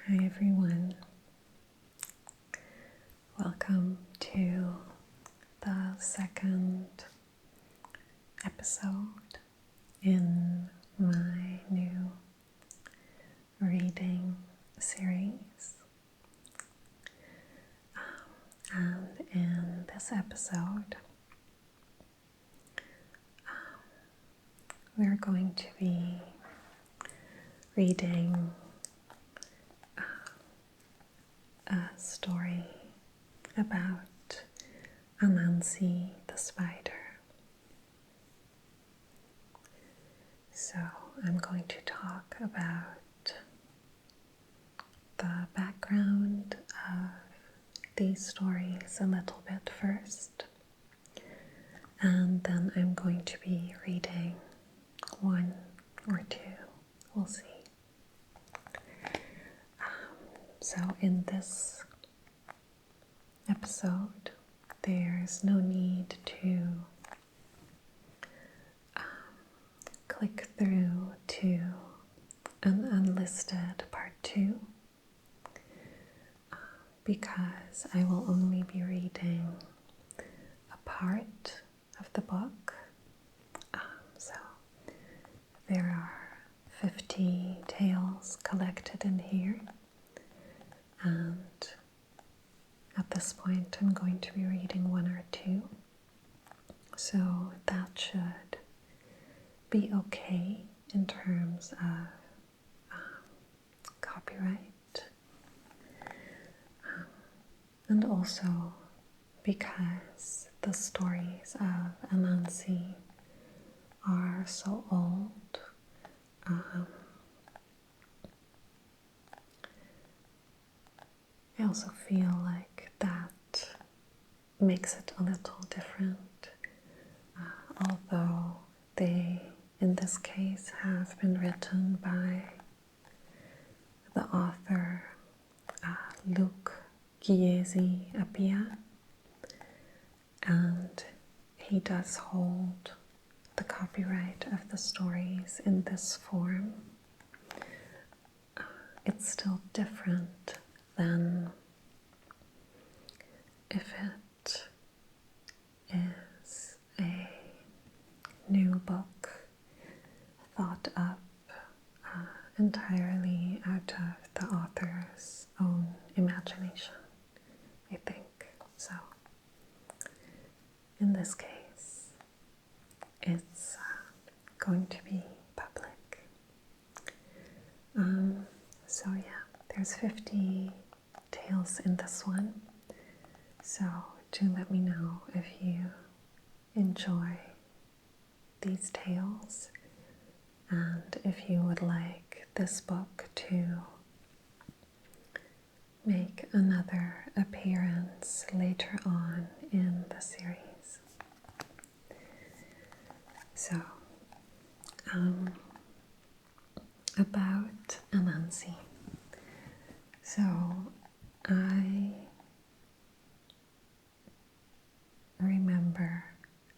Hi everyone, welcome to the second episode in my new reading series. And in this episode, we're going to be reading a story about Anansi the spider. So I'm going to talk about the background of these stories a little bit first, and then I'm going to be reading one or two, we'll see. So in this episode, there's no need to click through to an unlisted part 2 because I will only be reading a part of the book. So there are 50 tales collected in here, and at this point I'm going to be reading one or two, so that should be okay in terms of copyright, and also because the stories of Anansi are so old, I also feel like that makes it a little different, although they, in this case, have been written by the author Luke Gyesi-Appiah, and he does hold the copyright of the stories in this form. It's still different than if it is a new book thought up entirely out of the author's own imagination, I think. So in this case, it's going to be public. So yeah, there's 50 tales in this one. So do let me know if you enjoy these tales, and if you would like this book to make another appearance later on in the series. So, about Anansi. So, I remember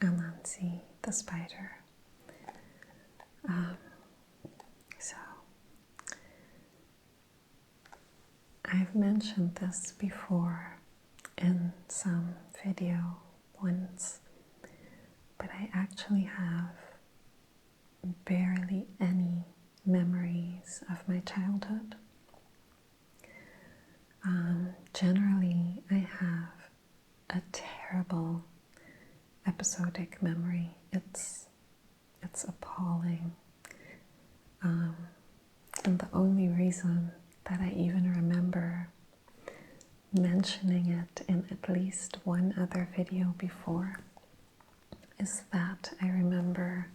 Anansi the spider. So, I've mentioned this before in some video once, but I actually have barely any memories of my childhood. Generally, I have a terrible episodic memory. It's appalling. And the only reason that I even remember mentioning it in at least one other video before is that I remember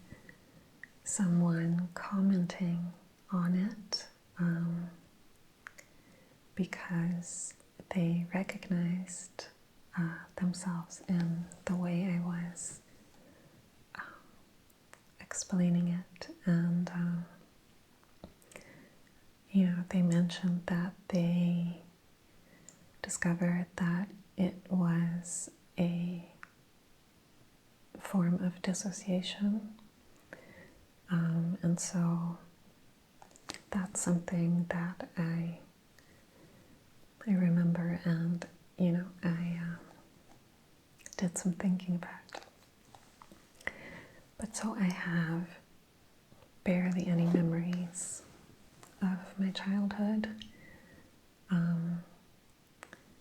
someone commenting on it because they recognized themselves in the way I was explaining it, and they mentioned that they discovered that it was a form of dissociation, and so that's something that I I remember, and I did some thinking about. But so I have barely any memories of my childhood.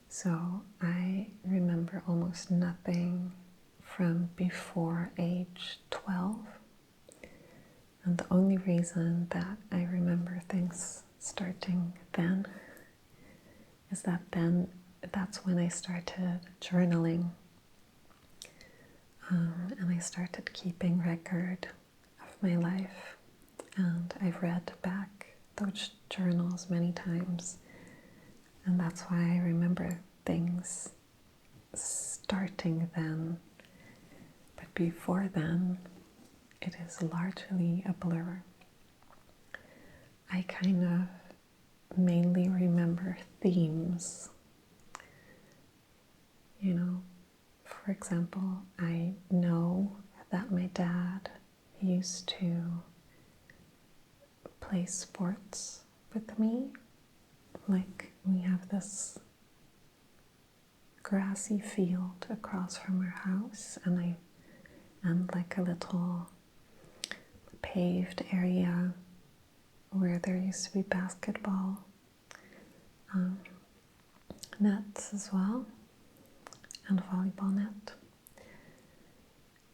So I remember almost nothing from before age 12. And the only reason that I remember things starting then is that that's when I started journaling. And I started keeping record of my life. And I've read back those journals many times. And that's why I remember things starting then. But before then, it is largely a blur. I kind of mainly remember themes. For example, I know that my dad used to play sports with me. Like, we have this grassy field across from our house, and like a little paved area where there used to be basketball nets as well, and a volleyball net.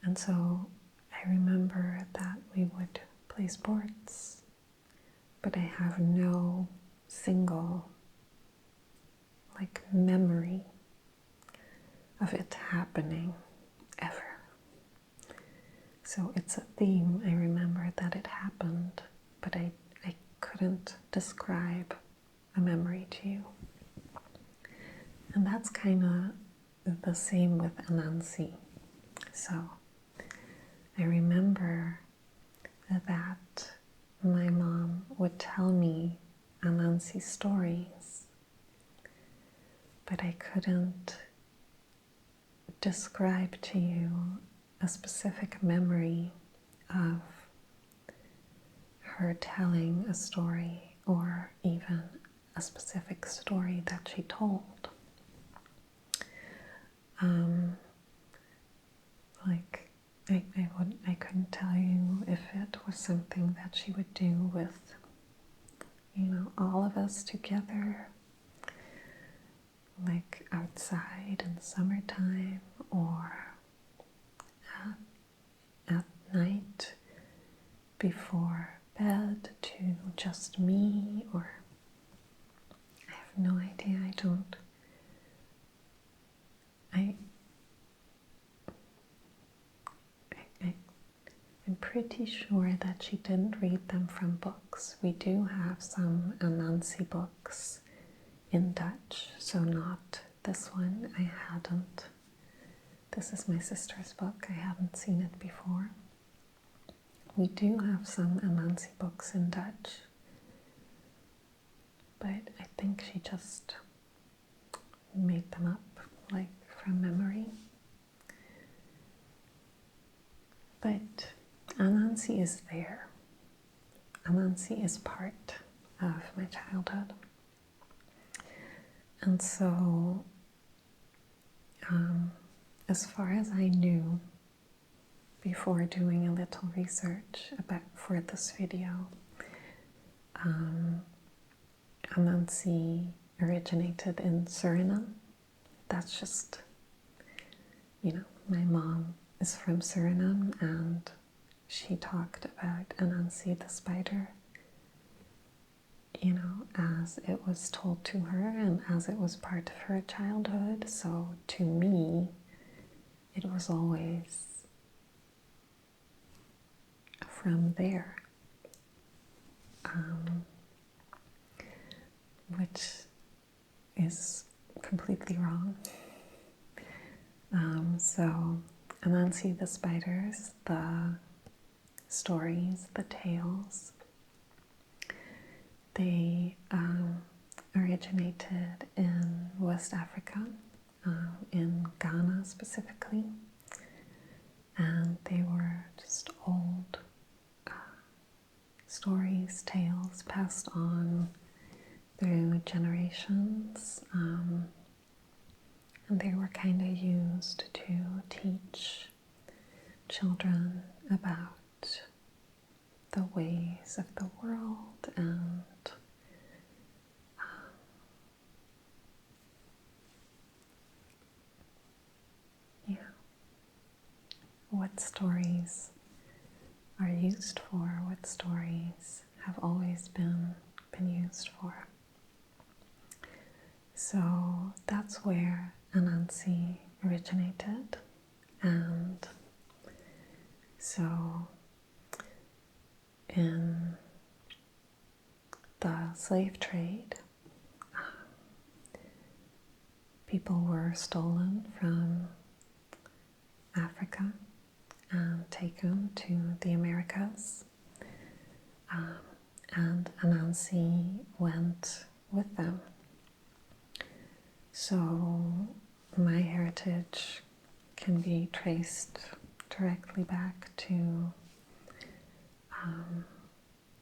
And so I remember that we would play sports, but I have no single memory of it happening ever. So it's a theme. I remember that it happened, but I couldn't describe a memory to you. And that's kind of the same with Anansi. So I remember that my mom would tell me Ananse stories, but I couldn't describe to you a specific memory of her telling a story, or even a specific story that she told. I couldn't tell you if it was something that she would do with, all of us together, like outside in the summertime, or at night before bed to just me, or I have no idea. I'm pretty sure that she didn't read them from books. We do have some Anansi books in Dutch, so not this one. I hadn't. This is my sister's book. I hadn't seen it before. We do have some Anansi books in Dutch, but I think she just made them up, from memory. But Anansi is there. Anansi is part of my childhood. And so, as far as I knew, before doing a little research for this video, Anansi originated in Suriname. That's just, my mom is from Suriname, and she talked about Anansi the spider, as it was told to her and as it was part of her childhood. So to me, it was always from there, which is completely wrong. So Anansi the spiders, the stories, the tales, they originated in West Africa, in Ghana specifically, and they were just old stories, tales passed on through generations, and they were kind of used to teach children about the ways of the world and what stories are used for, what stories have always been used for. So that's where Anansi originated, and so in the slave trade, people were stolen from Africa and taken to the Americas, and Anansi went with them. So my heritage can be traced directly back to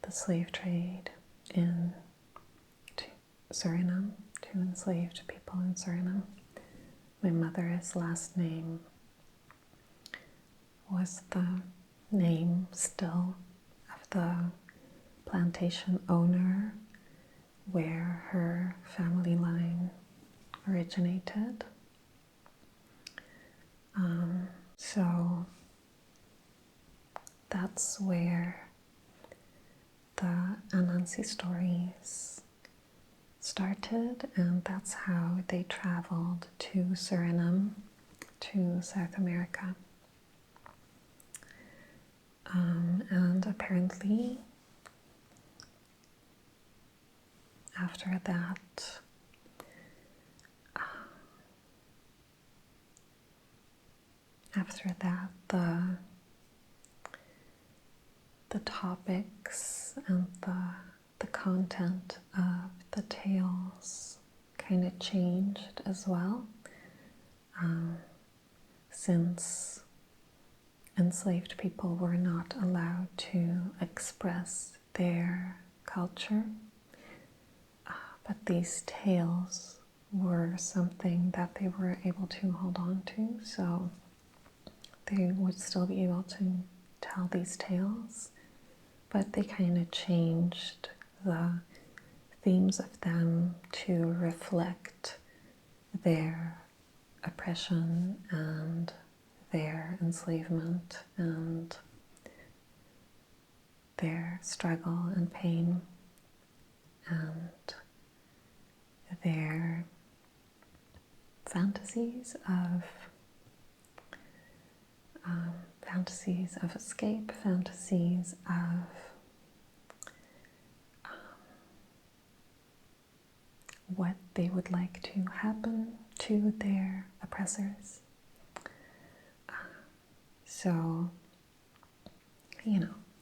the slave trade to Suriname, to enslaved people in Suriname. My mother's last name was the name still of the plantation owner where her family line originated. So that's where the Ananse stories started, and that's how they traveled to Suriname, to South America. And apparently, after that, the topics and the content of the tales kind of changed as well, since enslaved people were not allowed to express their culture, but these tales were something that they were able to hold on to, so they would still be able to tell these tales, but they kind of changed the themes of them to reflect their oppression and their enslavement and their struggle and pain and their fantasies of escape, fantasies of what they would like to happen to their oppressors. So,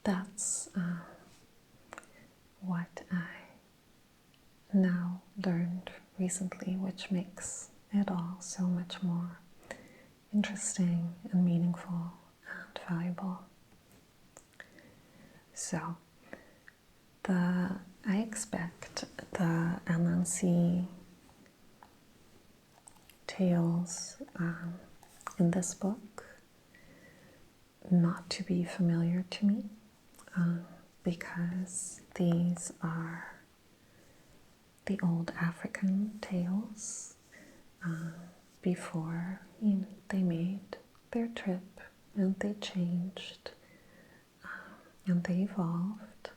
that's what I now learned recently, which makes it all so much more interesting and meaningful and valuable. So, I expect the Anansi tales in this book not to be familiar to me, because these are the old African tales before they made their trip and they changed and they evolved.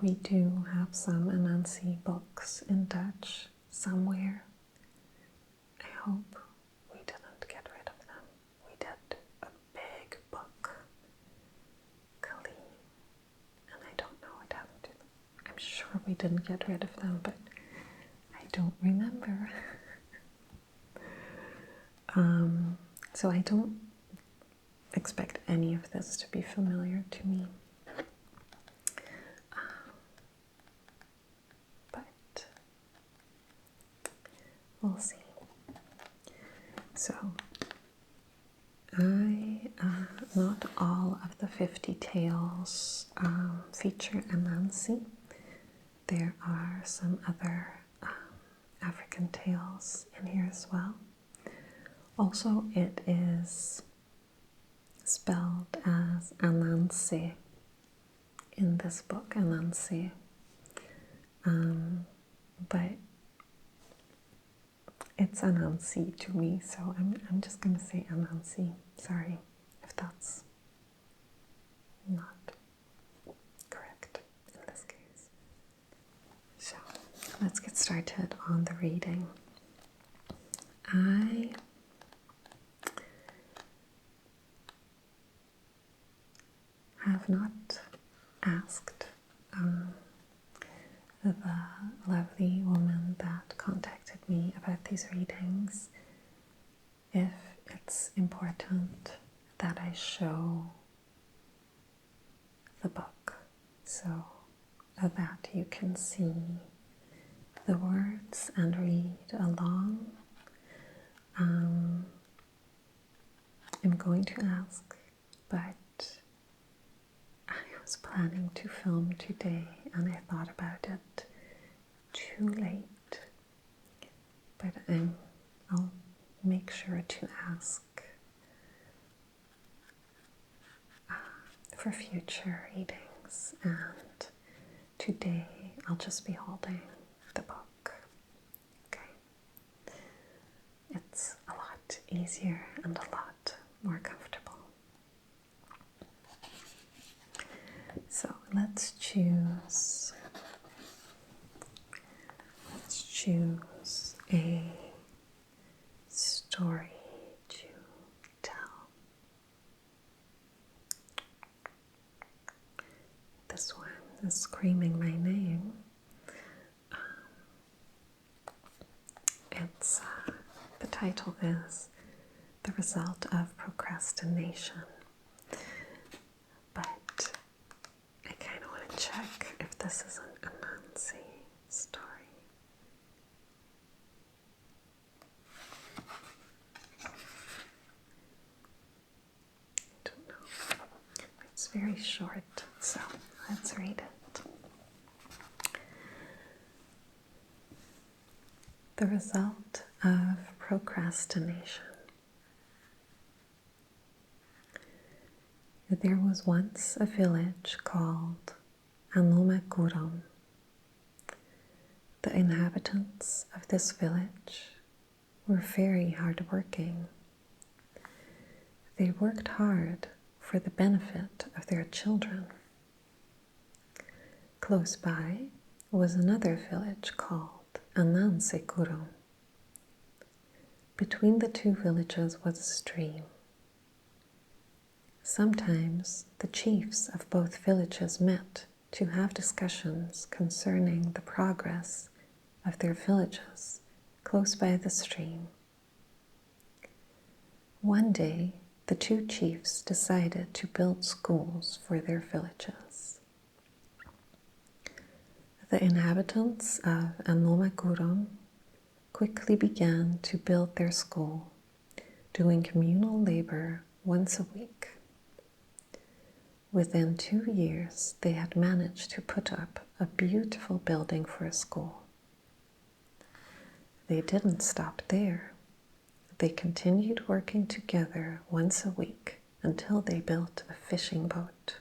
We do have some Anansi books in Dutch somewhere. I hope we didn't get rid of them. We did a big book clean, and I don't know what happened to them. I'm sure we didn't get rid of them, but I don't remember. So I don't expect any of this to be familiar to me. But we'll see. So not all of the 50 Tales feature Anansi. There are some other African tales in here as well. Also, it is spelled as Ananse in this book, Ananse. But it's Anansi to me, so I'm just going to say Anansi. Sorry if that's not correct in this case. So let's get started on the reading. I have not asked the lovely woman that contacted me about these readings if it's important that I show the book so that you can see the words and read along. I'm going to ask, but I was planning to film today and I thought about it too late, but I'll make sure to ask for future readings, and today I'll just be holding the book. Okay, it's a lot easier and a lot more comfortable. So let's choose a story to tell. This one is screaming my name. The title is The Result of Procrastination. But I kind of want to check if this is an Ananse story. I don't know. It's very short, so let's read it. The Result of Procrastination. There was once a village called Ananse. The inhabitants of this village were very hardworking. They worked hard for the benefit of their children. Close by was another village called Ananse. Between the two villages was a stream. Sometimes the chiefs of both villages met to have discussions concerning the progress of their villages close by the stream. One day, the two chiefs decided to build schools for their villages. The inhabitants of Ananse quickly began to build their school, doing communal labor once a week. Within 2 years, they had managed to put up a beautiful building for a school. They didn't stop there. They continued working together once a week until they built a fishing boat.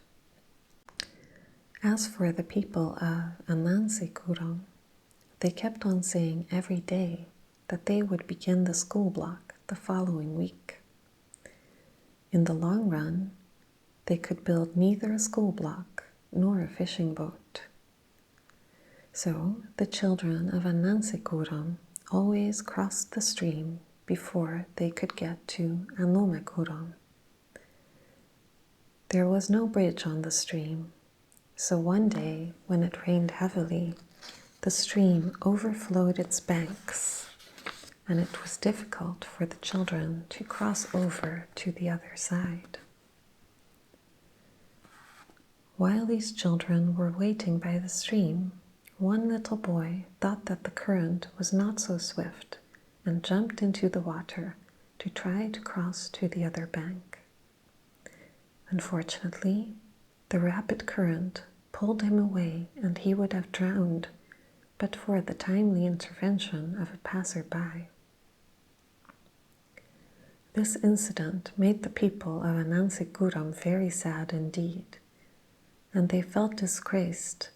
As for the people of Ananse, they kept on saying every day that they would begin the school block the following week. In the long run, they could build neither a school block nor a fishing boat. So the children of Ananse always crossed the stream before they could get to Ananse. There was no bridge on the stream, so one day when it rained heavily, the stream overflowed its banks, and it was difficult for the children to cross over to the other side. While these children were waiting by the stream, one little boy thought that the current was not so swift and jumped into the water to try to cross to the other bank. Unfortunately, the rapid current pulled him away and he would have drowned but for the timely intervention of a passerby. This incident made the people of Ananse very sad indeed, and they felt disgraced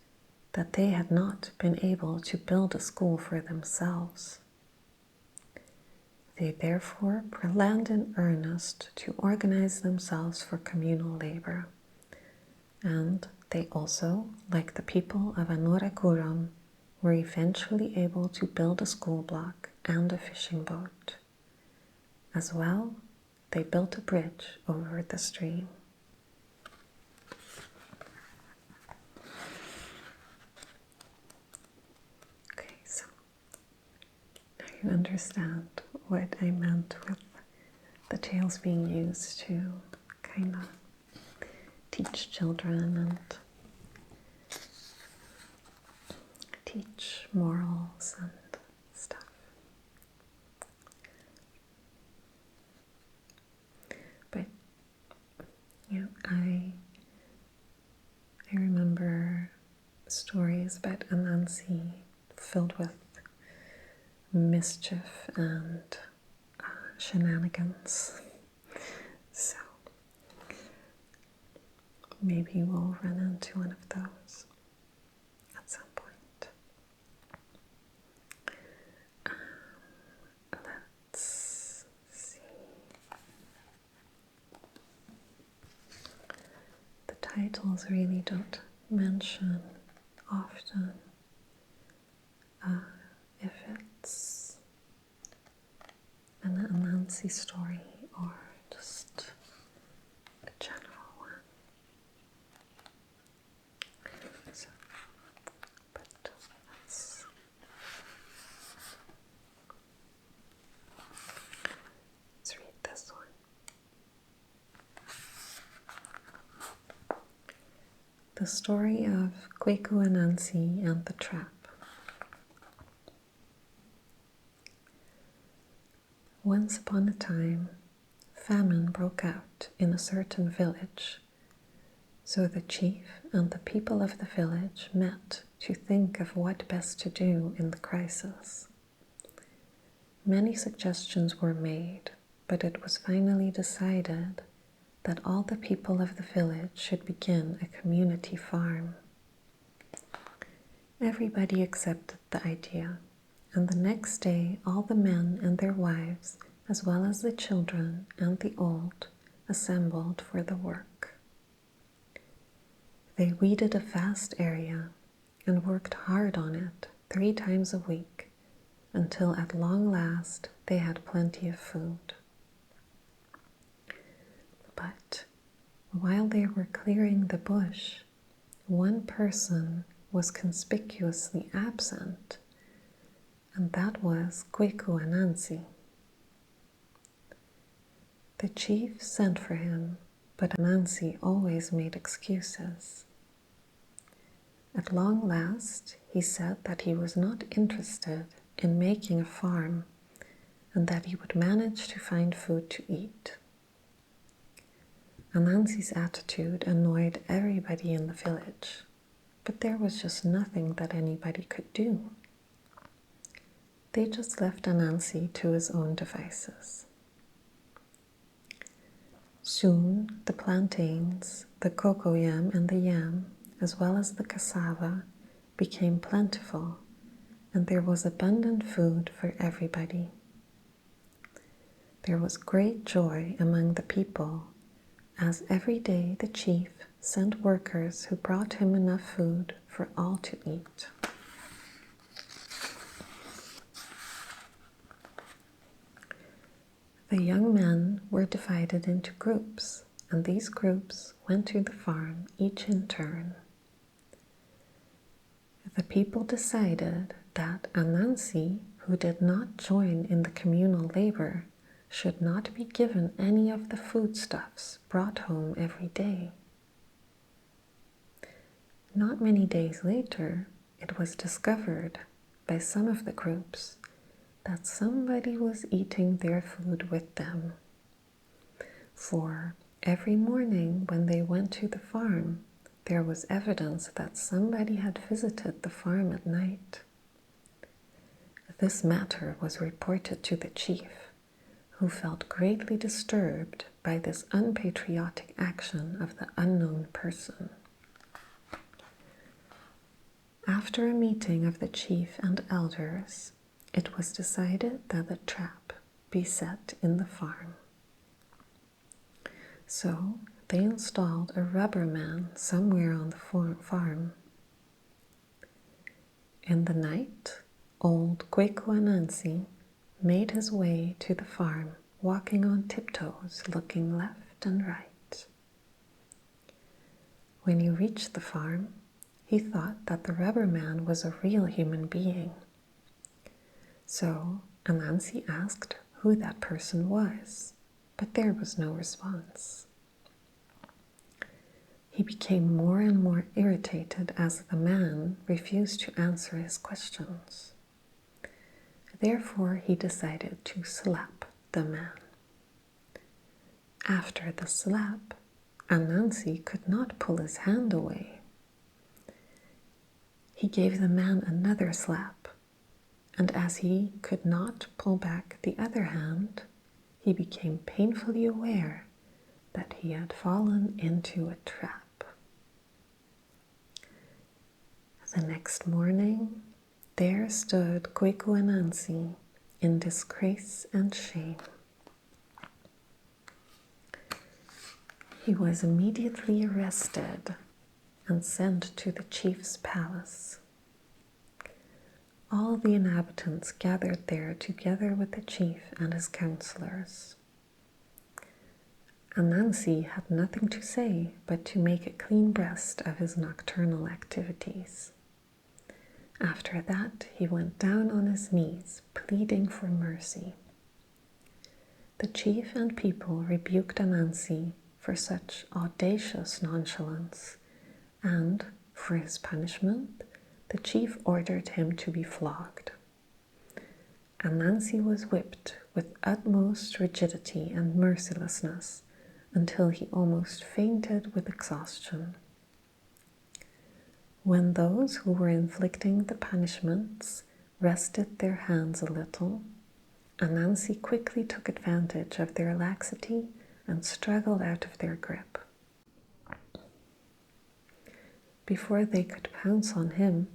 that they had not been able to build a school for themselves. They therefore planned in earnest to organize themselves for communal labor, and they also, like the people of Anurakuram, were eventually able to build a school block and a fishing boat. As well, they built a bridge over the stream. Okay, so now you understand what I meant with the tales being used to kind of teach children and teach morals and stuff. But I remember stories about Anansi filled with mischief and shenanigans. So maybe we'll run into one of those at some point. Let's see. The titles really don't mention often if it's an Ananse story or just a general one. So, but let's read this one. The story of Kweku Anansi and the trap. Once upon a time, famine broke out in a certain village. So the chief and the people of the village met to think of what best to do in the crisis. Many suggestions were made, but it was finally decided that all the people of the village should begin a community farm. Everybody accepted the idea, and the next day all the men and their wives, as well as the children and the old, assembled for the work. They weeded a vast area and worked hard on it 3 times a week until at long last they had plenty of food. But while they were clearing the bush, one person was conspicuously absent, and that was Kweku Anansi. The chief sent for him, but Anansi always made excuses. At long last, he said that he was not interested in making a farm and that he would manage to find food to eat. Anansi's attitude annoyed everybody in the village, but there was just nothing that anybody could do. They just left Anansi to his own devices. Soon, the plantains, the cocoyam and the yam, as well as the cassava, became plentiful, and there was abundant food for everybody. There was great joy among the people, as every day the chief sent workers who brought him enough food for all to eat. The young men were divided into groups, and these groups went to the farm, each in turn. The people decided that Anansi, who did not join in the communal labor, should not be given any of the foodstuffs brought home every day. Not many days later, it was discovered by some of the groups that somebody was eating their food with them. For every morning when they went to the farm, there was evidence that somebody had visited the farm at night. This matter was reported to the chief, who felt greatly disturbed by this unpatriotic action of the unknown person. After a meeting of the chief and elders, it was decided that a trap be set in the farm. So they installed a rubber man somewhere on the farm. In the night, old Kweku Anansi made his way to the farm, walking on tiptoes, looking left and right. When he reached the farm, he thought that the rubber man was a real human being. So Anansi asked who that person was, but there was no response. He became more and more irritated as the man refused to answer his questions. Therefore, he decided to slap the man. After the slap, Anansi could not pull his hand away. He gave the man another slap, and as he could not pull back the other hand, he became painfully aware that he had fallen into a trap. The next morning, there stood Kweku Anansi in disgrace and shame. He was immediately arrested and sent to the chief's palace. All the inhabitants gathered there together with the chief and his counselors. Anansi had nothing to say but to make a clean breast of his nocturnal activities. After that, he went down on his knees, pleading for mercy. The chief and people rebuked Anansi for such audacious nonchalance, and, for his punishment, the chief ordered him to be flogged. Anansi was whipped with utmost rigidity and mercilessness until he almost fainted with exhaustion. When those who were inflicting the punishments rested their hands a little, Anansi quickly took advantage of their laxity and struggled out of their grip. Before they could pounce on him,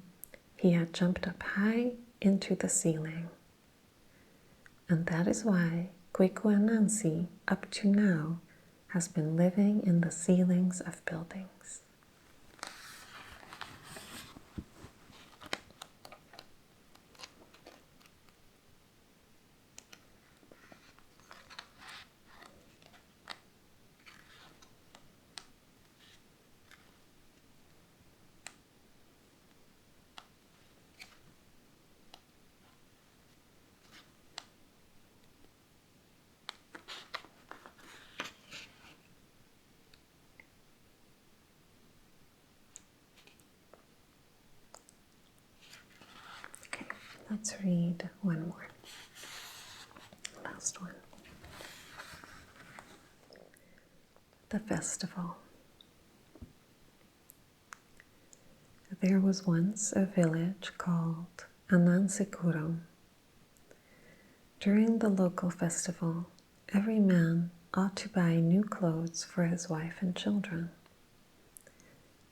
he had jumped up high into the ceiling. And that is why Kweku Anansi, up to now, has been living in the ceilings of buildings. Let's read one more. Last one. The festival. There was once a village called Ananse. During the local festival, every man ought to buy new clothes for his wife and children.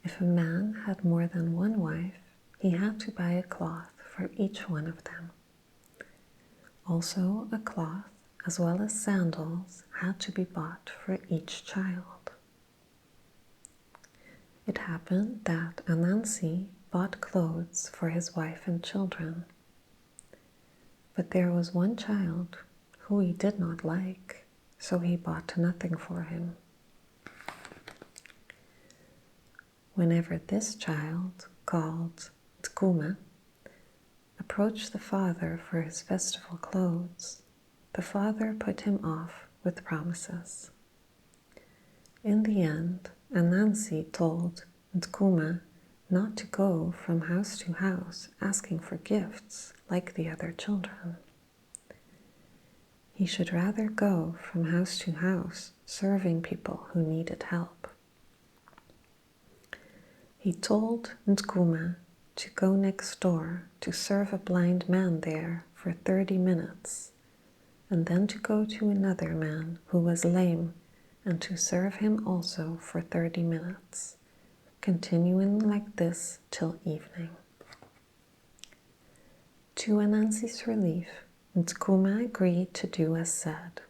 If a man had more than one wife, he had to buy a cloth for each one of them. Also, a cloth as well as sandals had to be bought for each child. It happened that Anansi bought clothes for his wife and children, but there was one child who he did not like, so he bought nothing for him. Whenever this child, called Tkuma, approached the father for his festival clothes, the father put him off with promises. In the end, Anansi told Tkuma not to go from house to house asking for gifts like the other children. he should rather go from house to house serving people who needed help. He told Nkuma to go next door to serve a blind man there for 30 minutes, and then to go to another man who was lame and to serve him also for 30 minutes, continuing like this till evening. To Anansi's relief, Nkuma agreed to do as said.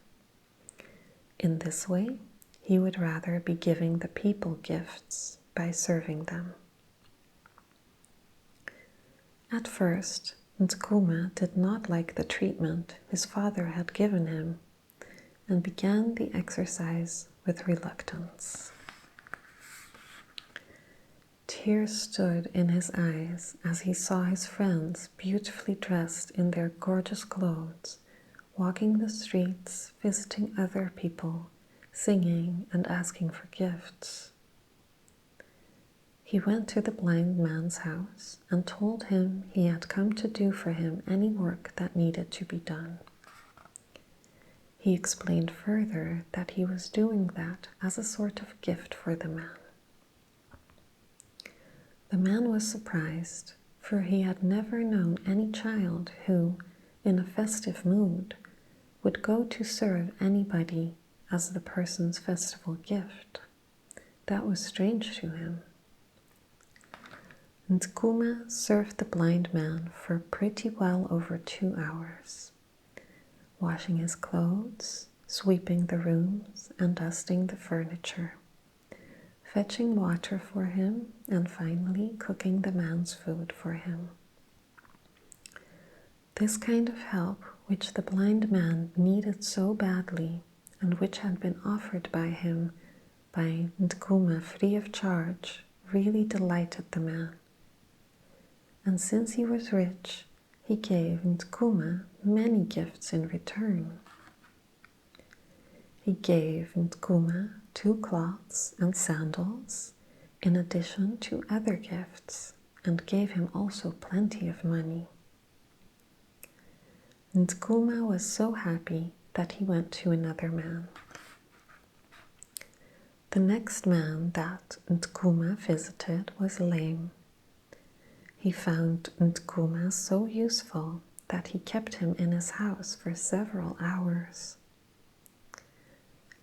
In this way, he would rather be giving the people gifts by serving them. At first, Nkuma did not like the treatment his father had given him and began the exercise with reluctance. Tears stood in his eyes as he saw his friends beautifully dressed in their gorgeous clothes, walking the streets, visiting other people, singing and asking for gifts. He went to the blind man's house and told him he had come to do for him any work that needed to be done. He explained further that he was doing that as a sort of gift for the man. The man was surprised, for he had never known any child who, in a festive mood, would go to serve anybody as the person's festival gift. That was strange to him. Nkuma served the blind man for pretty well over 2 hours, washing his clothes, sweeping the rooms, and dusting the furniture, fetching water for him, and finally cooking the man's food for him. This kind of help, which the blind man needed so badly, and which had been offered by him by Nkuma free of charge, really delighted the man. And since he was rich, he gave Nkuma many gifts in return. He gave Nkuma 2 cloths and sandals, in addition to other gifts, and gave him also plenty of money. Nkuma was so happy that he went to another man. The next man that Nkuma visited was lame. He found Nkuma so useful that he kept him in his house for several hours.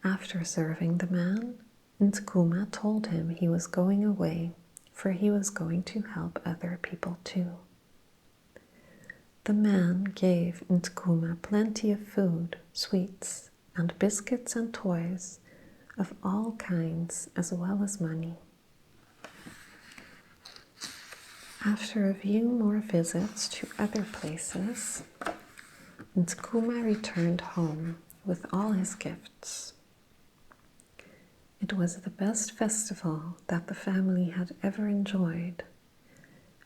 After serving the man, Nkuma told him he was going away, for he was going to help other people too. The man gave Nkuma plenty of food, sweets, and biscuits and toys of all kinds, as well as money. After a few more visits to other places, Nkuma returned home with all his gifts. It was the best festival that the family had ever enjoyed,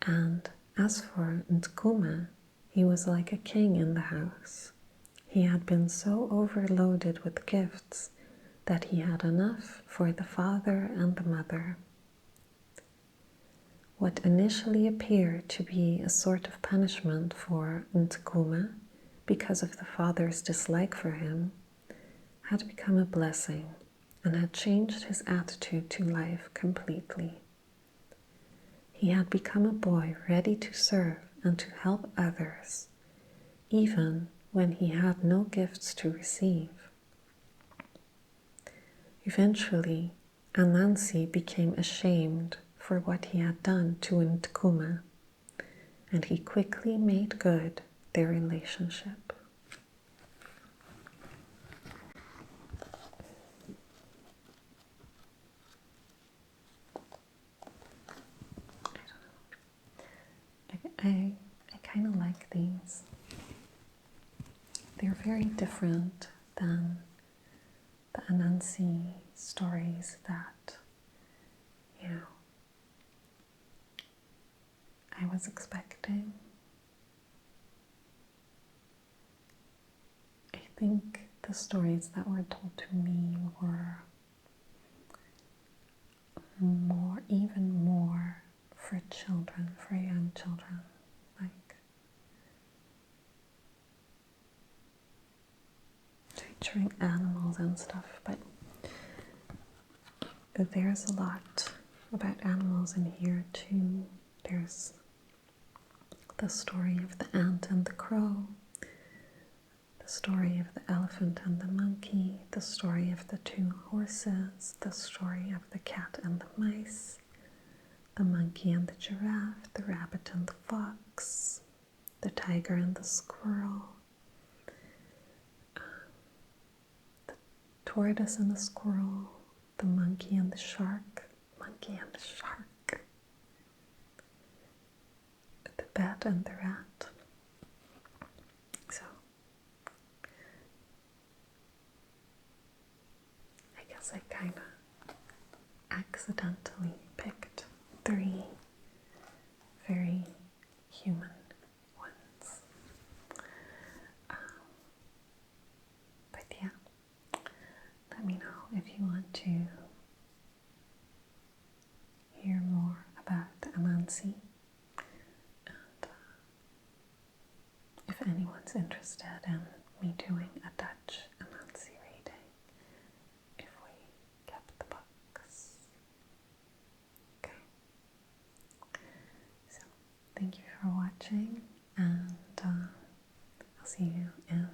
and as for Nkuma, he was like a king in the house. He had been so overloaded with gifts that he had enough for the father and the mother. What initially appeared to be a sort of punishment for Nkuma because of the father's dislike for him had become a blessing and had changed his attitude to life completely. He had become a boy ready to serve and to help others, even when he had no gifts to receive. Eventually, Anansi became ashamed for what he had done to Nkuma, and he quickly made good their relationship. I kind of like these. They're very different than the Ananse stories that, I was expecting. I think the stories that were told to me were even more for children, for young children. Like, featuring animals and stuff, but there's a lot about animals in here too. There's the story of the ant and the crow, the story of the elephant and the monkey, the story of the two horses, the story of the cat and the mice, the monkey and the giraffe, the rabbit and the fox, the tiger and the squirrel, the tortoise and the squirrel, the monkey and the shark, the bat and the rat. So, I guess I kind of accidentally picked 3 very human ones. But yeah, let me know if you want to hear more about Anansi. And if anyone's interested in me doing a Dutch Anansi reading, if we kept the books. Okay. So, thank you for watching, and I'll see you in